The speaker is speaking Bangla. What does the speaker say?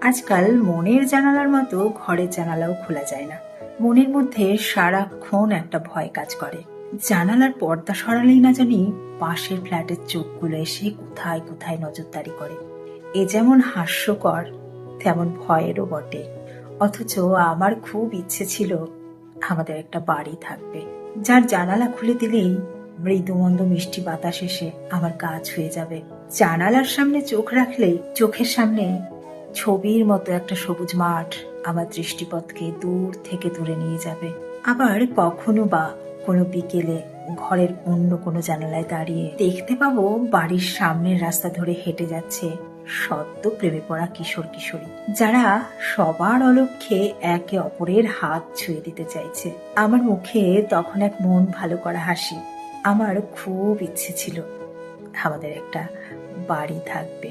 আজকাল মনের জানালার মতো ঘরের জানালাও খোলা যায় না। মনের মধ্যে সারাক্ষণ একটা ভয় কাজ করে। জানালার পর্দা সরালেই না জানি পাশের ফ্ল্যাটের চোখগুলো এসে কোথায় কোথায় নজরদারি করে। এ যেমন হাস্যকর তেমন ভয়েরও বটে। অথচ আমার খুব ইচ্ছে ছিল আমাদের একটা বাড়ি থাকবে, যার জানালা খুলে দিলেই মৃদুমন্দ মিষ্টি বাতাস এসে আমার গা ছুঁয়ে যাবে। জানালার সামনে চোখ রাখলেই চোখের সামনে ছবির মতো একটা সবুজ মাঠ আমার দৃষ্টিপথকে দূর থেকে দূরে নিয়ে যাবে। আবার কখনো বা কোনো বিকেলে ঘরের অন্য কোনো জানালায় দাঁড়িয়ে দেখতে পাবো বাড়ির সামনের রাস্তা ধরে হেঁটে যাচ্ছে সদ্য প্রেমে পড়া কিশোর কিশোরী, যারা সবার অলক্ষ্যে একে অপরের হাত ছুঁয়ে দিতে চাইছে। আমার মুখে তখন এক মন ভালো করা হাসি। আমার খুব ইচ্ছে ছিল আমাদের একটা বাড়ি থাকবে।